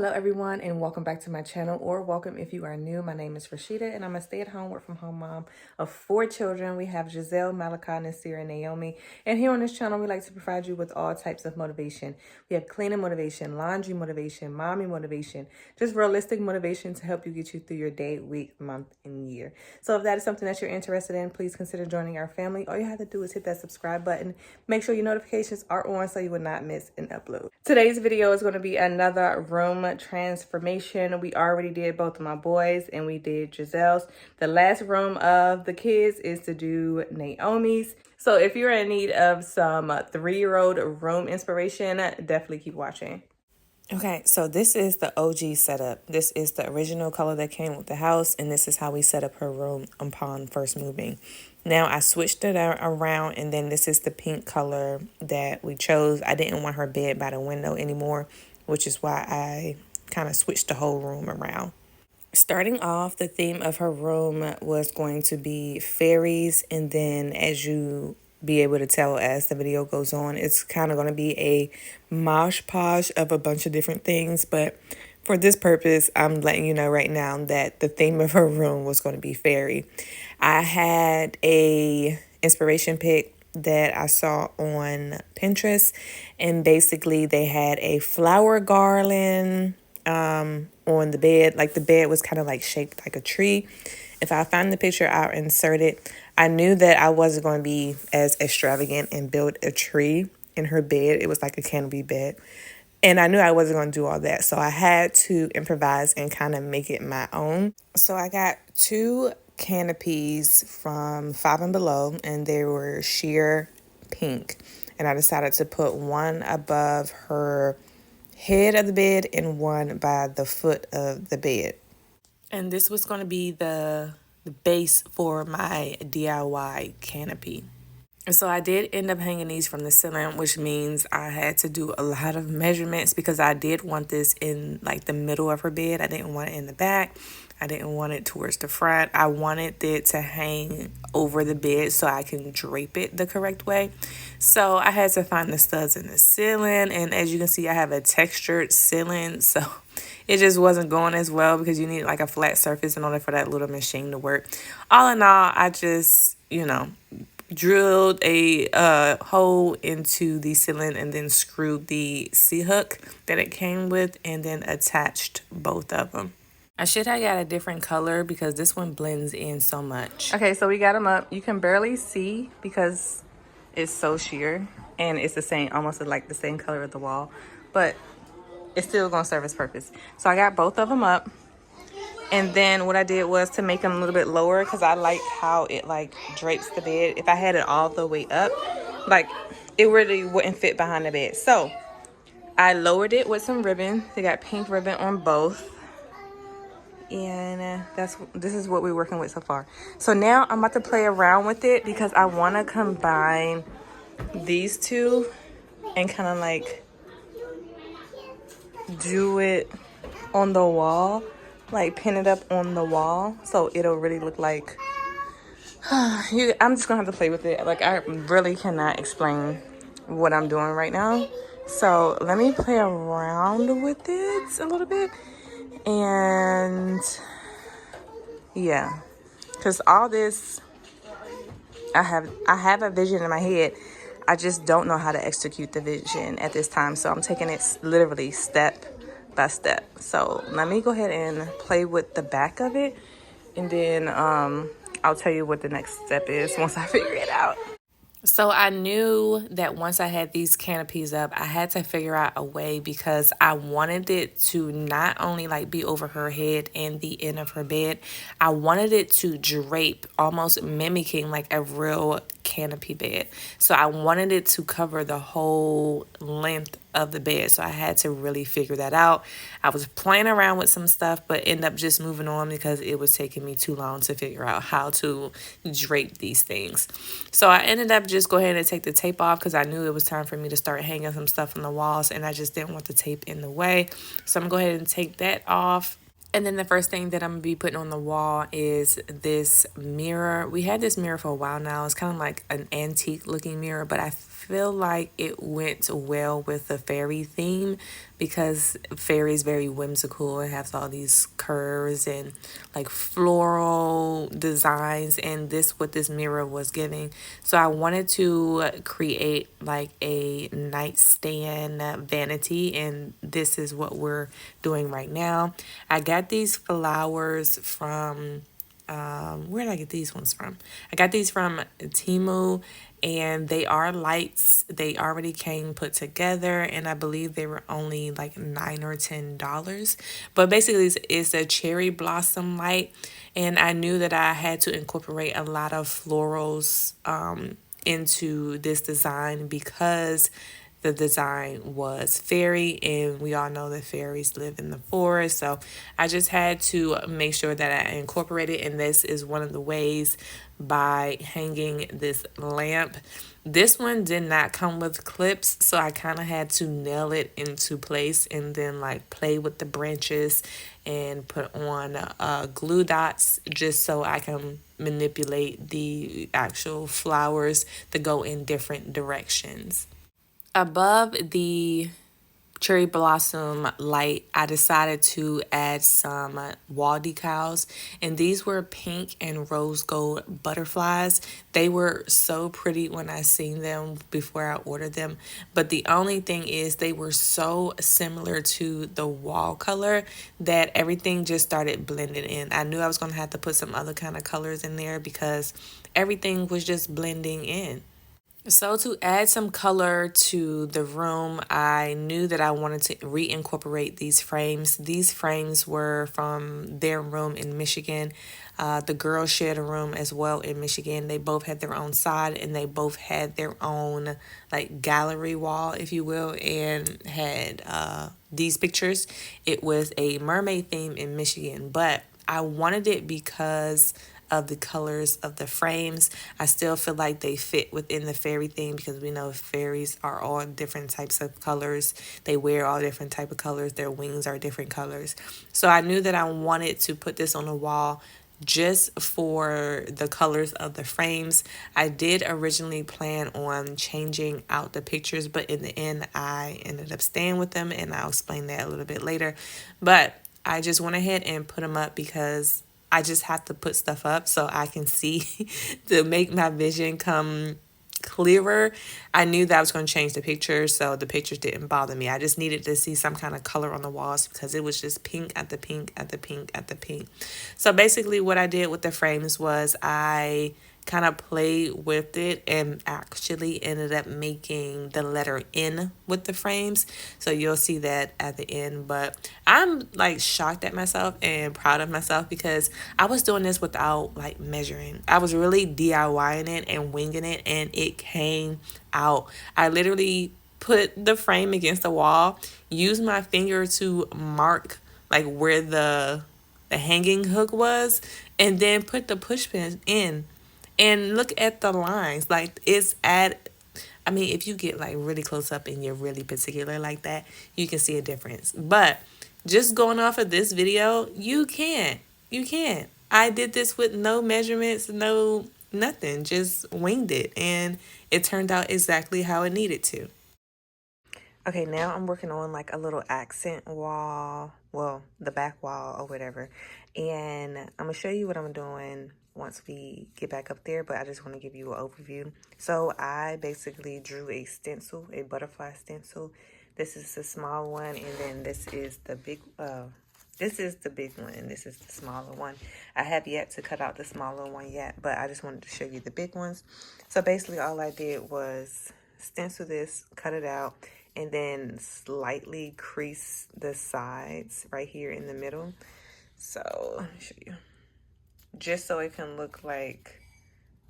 Hello everyone and welcome back to my channel, or welcome if you are new. My name is Rashida and I'm a stay-at-home work from home mom of 4 children. We have Giselle, Malachi, Nasir, and Naomi. And here on this channel we like to provide you with all types of motivation. We have cleaning motivation, laundry motivation, mommy motivation, just realistic motivation to help you get you through your day, week, month, and year. So if that is something that you're interested in, please consider joining our family. All you have to do is hit that subscribe button. Make sure your notifications are on so you will not miss an upload. Today's video is going to be another room transformation. We already did both of my boys and we did Giselle's. The last room of the kids is to do Naomi's. So if you're in need of some 3-year-old room inspiration, definitely keep watching. Okay, so this is the OG setup. This is the original color that came with the house, and this is how we set up her room upon first moving. Now I switched it around, and then this is the pink color that we chose. I didn't want her bed by the window anymore, which is why I kind of switched the whole room around. Starting off, the theme of her room was going to be fairies, and then as you be able to tell as the video goes on, it's kind of going to be a mosh posh of a bunch of different things, but for this purpose I'm letting you know right now that the theme of her room was going to be fairy. I had a inspiration pic that I saw on Pinterest, and basically they had a flower garland on the bed. Like the bed was kind of like shaped like a tree. If I find the picture, I'll insert it. I knew that I wasn't going to be as extravagant and build a tree in her bed. It was like a canopy bed. And I knew I wasn't going to do all that. So I had to improvise and kind of make it my own. So I got 2 canopies from 5 and Below, and they were sheer pink. And I decided to put one above her head of the bed and one by the foot of the bed. And this was going to be the base for my DIY canopy. And so I did end up hanging these from the ceiling, which means I had to do a lot of measurements because I did want this in like the middle of her bed. I didn't want it in the back. I didn't want it towards the front. I wanted it to hang over the bed so I can drape it the correct way. So I had to find the studs in the ceiling. And as you can see, I have a textured ceiling. So it just wasn't going as well because you need like a flat surface in order for that little machine to work. All in all, I just, drilled a hole into the ceiling and then screwed the C-hook that it came with and then attached both of them. I should have got a different color because this one blends in so much. Okay, so we got them up. You can barely see because it's so sheer and it's the same, almost like the same color of the wall, but it's still gonna serve its purpose. So I got both of them up. And then what I did was to make them a little bit lower because I like how it like drapes the bed. If I had it all the way up, like it really wouldn't fit behind the bed. So I lowered it with some ribbon. They got pink ribbon on both. And this is what we're working with so far. So now I'm about to play around with it because I want to combine these two and kind of like do it on the wall. Like pin it up on the wall so it'll really look like I'm just gonna have to play with it. Like I really cannot explain what I'm doing right now, so let me play around with it a little bit. And yeah, because all this I have a vision in my head. I just don't know how to execute the vision at this time, so I'm taking it literally step by step. So let me go ahead and play with the back of it, and then I'll tell you what the next step is once I figure it out. So I knew that once I had these canopies up, I had to figure out a way because I wanted it to not only like be over her head and the end of her bed, I wanted it to drape, almost mimicking like a real canopy bed. So I wanted it to cover the whole length of the bed. So I had to really figure that out. I was playing around with some stuff, but ended up just moving on because it was taking me too long to figure out how to drape these things. So I ended up just go ahead and take the tape off because I knew it was time for me to start hanging some stuff on the walls, and I just didn't want the tape in the way. So I'm gonna go ahead and take that off. And then the first thing that I'm going to be putting on the wall is this mirror. We had this mirror for a while now. It's kind of like an antique looking mirror, but I feel like it went well with the fairy theme because fairy is very whimsical. It has all these curves and like floral designs, and this what this mirror was giving. So I wanted to create like a nightstand vanity, and this is what we're doing right now. I got these flowers from where did I get these ones from? I got these from Temu, and they are lights. They already came put together, and I believe they were only like $9 or $10. But basically, it's a cherry blossom light, and I knew that I had to incorporate a lot of florals into this design because the design was fairy, and we all know that fairies live in the forest. So I just had to make sure that I incorporated, and this is one of the ways by hanging this lamp. This one did not come with clips, so I kind of had to nail it into place and then like play with the branches and put on glue dots just so I can manipulate the actual flowers to go in different directions. Above the cherry blossom light, I decided to add some wall decals, and these were pink and rose gold butterflies. They were so pretty when I seen them before I ordered them, but the only thing is they were so similar to the wall color that everything just started blending in. I knew I was going to have to put some other kind of colors in there because everything was just blending in. So to add some color to the room, I knew that I wanted to reincorporate these frames. These frames were from their room in Michigan. The girls shared a room as well in Michigan. They both had their own side, and they both had their own like gallery wall, if you will, and had these pictures. It was a mermaid theme in Michigan, but I wanted it because of the colors of the frames. I still feel like they fit within the fairy theme because we know fairies are all different types of colors. They wear all different type of colors. Their wings are different colors. So I knew that I wanted to put this on the wall just for the colors of the frames. I did originally plan on changing out the pictures, but in the end I ended up staying with them, and I'll explain that a little bit later. But I just went ahead and put them up because I just have to put stuff up so I can see to make my vision come clearer. I knew that I was going to change the pictures, so the pictures didn't bother me. I just needed to see some kind of color on the walls because it was just pink at the pink at the pink at the pink. So basically what I did with the frames was I kind of played with it and actually ended up making the letter N with the frames. So you'll see that at the end. But I'm like shocked at myself and proud of myself because I was doing this without like measuring. I was really DIYing it and winging it, and it came out. I literally put the frame against the wall, used my finger to mark like where the hanging hook was, and then put the push pin in. And look at the lines. Like it's at, I mean, if you get like really close up and you're really particular like that, you can see a difference. But just going off of this video, you can't. You can't. I did this with no measurements, no nothing. Just winged it. And it turned out exactly how it needed to. Okay, now I'm working on like a little accent wall, well, the back wall or whatever. And I'm going to show you what I'm doing once we get back up there, but I just want to give you an overview. So I basically drew a stencil, a butterfly stencil. This is the small one, and then this is the big one, and this is the smaller one. I have yet to cut out the smaller one yet, but I just wanted to show you the big ones. So basically all I did was stencil this, cut it out, and then slightly crease the sides right here in the middle. So let me show you. Just so it can look like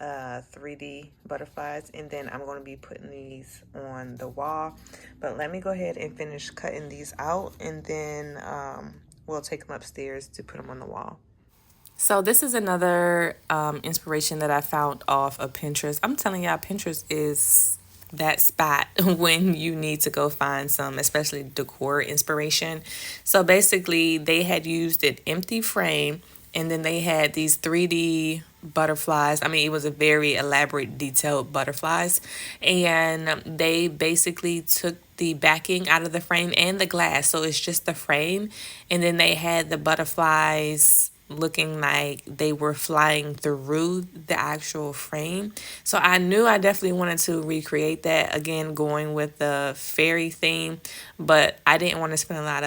3D butterflies, and then I'm going to be putting these on the wall. But let me go ahead and finish cutting these out, and then we'll take them upstairs to put them on the wall. So this is another inspiration that I found off of Pinterest. I'm telling y'all, Pinterest is that spot when you need to go find some, especially decor inspiration. So basically they had used an empty frame, and then they had these 3D butterflies. I mean, it was a very elaborate, detailed butterflies. And they basically took the backing out of the frame and the glass. So it's just the frame. And then they had the butterflies looking like they were flying through the actual frame. So I knew I definitely wanted to recreate that again, going with the fairy theme, but I didn't want to spend a lot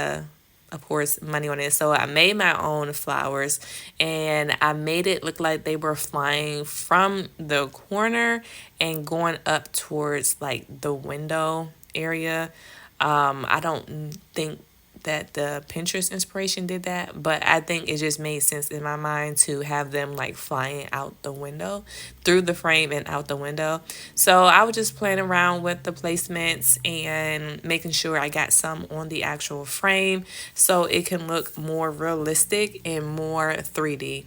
of course, money on it. So I made my own flowers and I made it look like they were flying from the corner and going up towards like the window area. I don't think that the Pinterest inspiration did that, but I think it just made sense in my mind to have them like flying out the window, through the frame and out the window. So I was just playing around with the placements and making sure I got some on the actual frame so it can look more realistic and more 3D.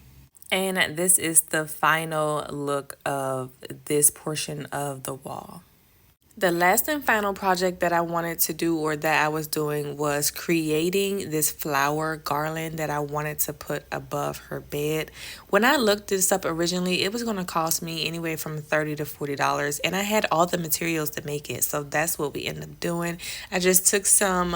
And this is the final look of this portion of the wall. The last and final project that I wanted to do, or that I was doing, was creating this flower garland that I wanted to put above her bed. When I looked this up originally, it was going to cost me anywhere from $30 to $40, and I had all the materials to make it. So that's what we ended up doing. I just took some,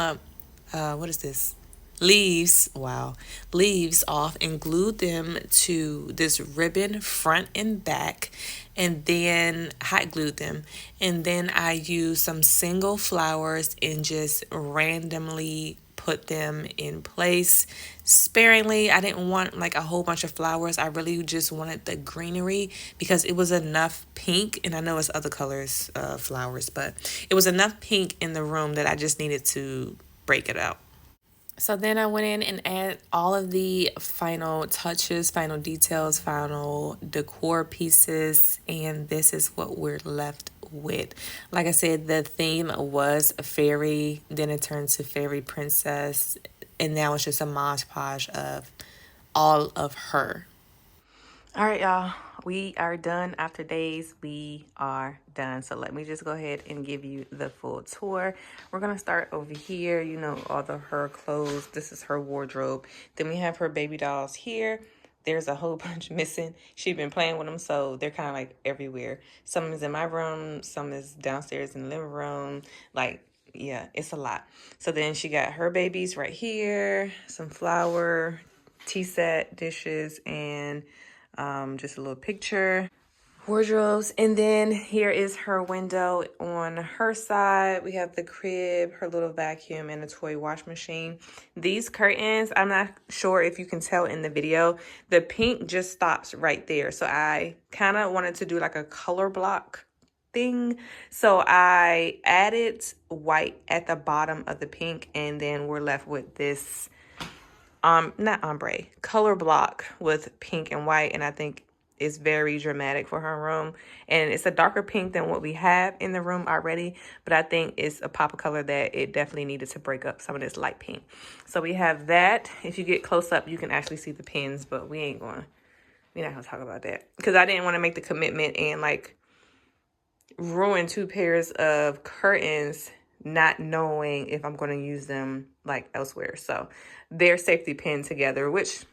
what is this? Leaves, wow, leaves off and glued them to this ribbon front and back, and then hot glued them. And then I used some single flowers and just randomly put them in place sparingly. I didn't want like a whole bunch of flowers. I really just wanted the greenery because it was enough pink, and I know it's other colors of flowers, but it was enough pink in the room that I just needed to break it out. So then I went in and added all of the final touches, final details, final decor pieces, and this is what we're left with. Like I said, the theme was fairy, then it turned to fairy princess, and now it's just a montage of all of her. All right, y'all, we are done. After days, we are done. So let me just go ahead and give you the full tour. We're gonna start over here. You know, all the her clothes. This is her wardrobe. Then we have her baby dolls here. There's a whole bunch missing. She's been playing with them, so they're kind of like everywhere. Some is in my room, some is downstairs in the living room. Like, yeah, it's a lot. So then she got her babies right here, some flour, tea set, dishes, and just a little picture, wardrobes. And then here is her window on her side. We have the crib, her little vacuum, and a toy wash machine. These curtains, I'm not sure if you can tell in the video, the pink just stops right there. So I kind of wanted to do like a color block thing. So I added white at the bottom of the pink, and then we're left with this not ombre, color block with pink and white, and I think it's very dramatic for her room. And it's a darker pink than what we have in the room already, but I think it's a pop of color that it definitely needed to break up some of this light pink. So we have that. If you get close up, you can actually see the pins, but we're not gonna talk about that because I didn't want to make the commitment and like ruin 2 pairs of curtains not knowing if I'm going to use them like elsewhere. So they're safety pinned together, which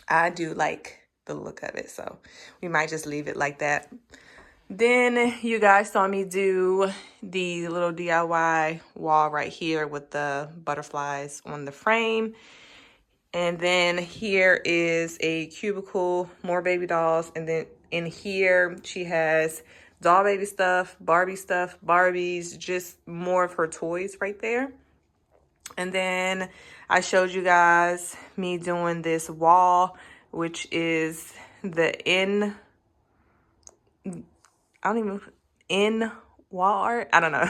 I do like the look of it. So we might just leave it like that. Then you guys saw me do the little DIY wall right here with the butterflies on the frame. And then here is a cubicle, more baby dolls. And then in here, she has doll baby stuff, Barbies, just more of her toys right there. And then I showed you guys me doing this wall, which is the in wall art. I don't know.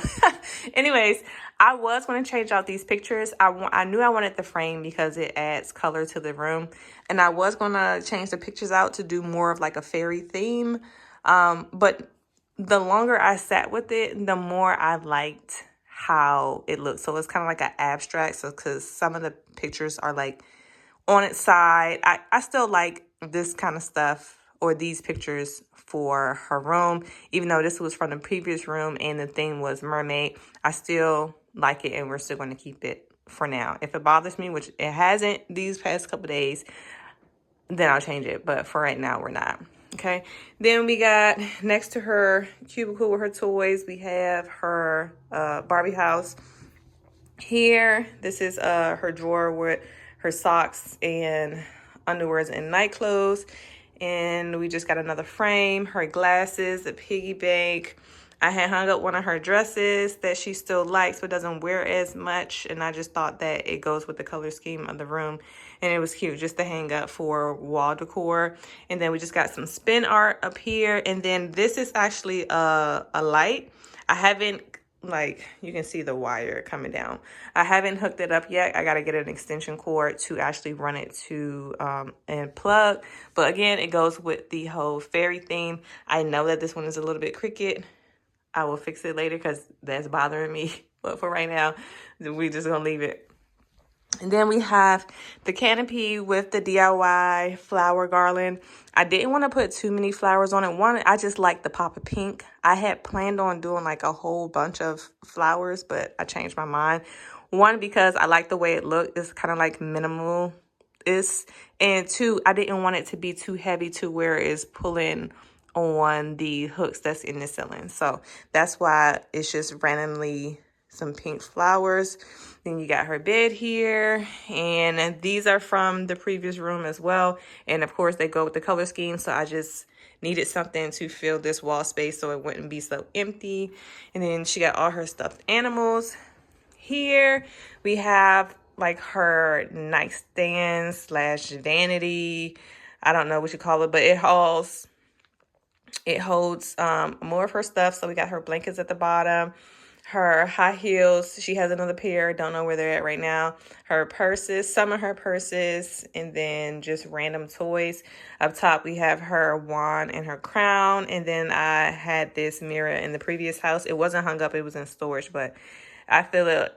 Anyways, I was going to change out these pictures. I knew I wanted the frame because it adds color to the room. And I was going to change the pictures out to do more of like a fairy theme. But the longer I sat with it, the more I liked how it looked. So it's kind of like an abstract. So because some of the pictures are like on its side. I still like this kind of stuff or these pictures for her room. Even though this was from the previous room and the theme was mermaid, I still like it and we're still going to keep it for now. If it bothers me, which it hasn't these past couple days, then I'll change it. But for right now, we're not. Okay, then we got next to her cubicle with her toys, we have her Barbie house. Here, this is her drawer with her socks and underwears and night clothes. And we just got another frame, her glasses, a piggy bank. I had hung up one of her dresses that she still likes but doesn't wear as much, and I just thought that it goes with the color scheme of the room, and it was cute just to hang up for wall decor. And then we just got some spin art up here, and then this is actually a light. I haven't, like, you can see the wire coming down. I haven't hooked it up yet. I got to get an extension cord to actually run it to and plug. But again, it goes with the whole fairy theme. I know that this one is a little bit crooked. I will fix it later because that's bothering me. But for right now, we just gonna leave it. And then we have the canopy with the DIY flower garland. I didn't want to put too many flowers on it. One, I just like the pop of pink. I had planned on doing like a whole bunch of flowers, but I changed my mind. One, because I like the way it looked. It's kind of like minimalist. And two, I didn't want it to be too heavy to where it's pulling on the hooks that's in the ceiling. So that's why it's just randomly some pink flowers. Then you got her bed here, and these are from the previous room as well. And of course they go with the color scheme, so I just needed something to fill this wall space so it wouldn't be so empty. And then she got all her stuffed animals. Here we have like her nightstand slash vanity. I don't know what you call it, but it holds more of her stuff. So we got her blankets at the bottom, her high heels. She has another pair. Don't know where they're at right now. Her purses, some of her purses, and then just random toys. Up top, we have her wand and her crown. And then I had this mirror in the previous house. It wasn't hung up. It was in storage, but I feel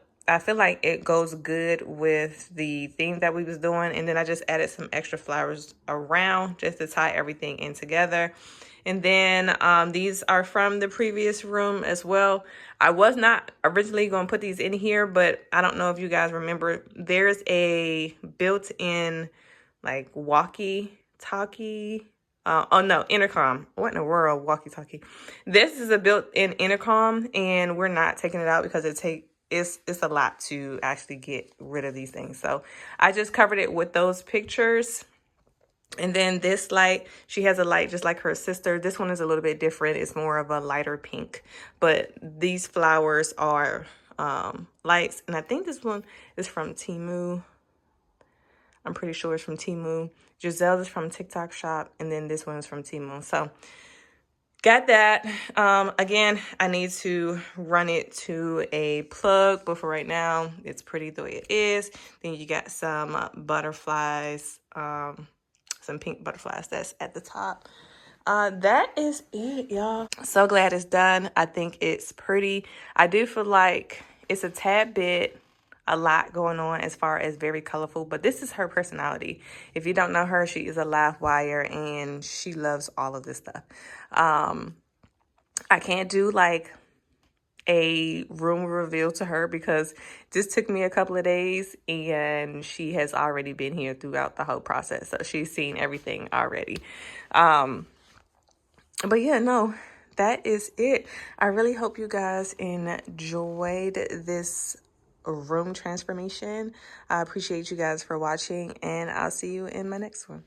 like it goes good with the theme that we was doing. And then I just added some extra flowers around just to tie everything in together. And then these are from the previous room as well. I was not originally going to put these in here, but I don't know if you guys remember. There's a built-in like walkie-talkie. Oh no, intercom. What in the world, walkie-talkie? This is a built-in intercom, and we're not taking it out because it's a lot to actually get rid of these things. So I just covered it with those pictures. And then this light, she has a light just like her sister. This one is a little bit different. It's more of a lighter pink, but these flowers are lights. And I think this one is from Temu. I'm pretty sure it's from Temu. Giselle is from TikTok Shop, and then this one is from Temu. So got that. Again, I need to run it to a plug, but for right now, it's pretty the way it is. Then you got some butterflies, some pink butterflies that's at the top. That is it, y'all. So glad it's done. I think it's pretty. I do feel like it's a tad bit a lot going on as far as very colorful, but this is her personality. If you don't know her, she is a live wire and she loves all of this stuff. I can't do like a room reveal to her because this took me a couple of days and she has already been here throughout the whole process. So she's seen everything already. But yeah, no, that is it. I really hope you guys enjoyed this room transformation. I appreciate you guys for watching, and I'll see you in my next one.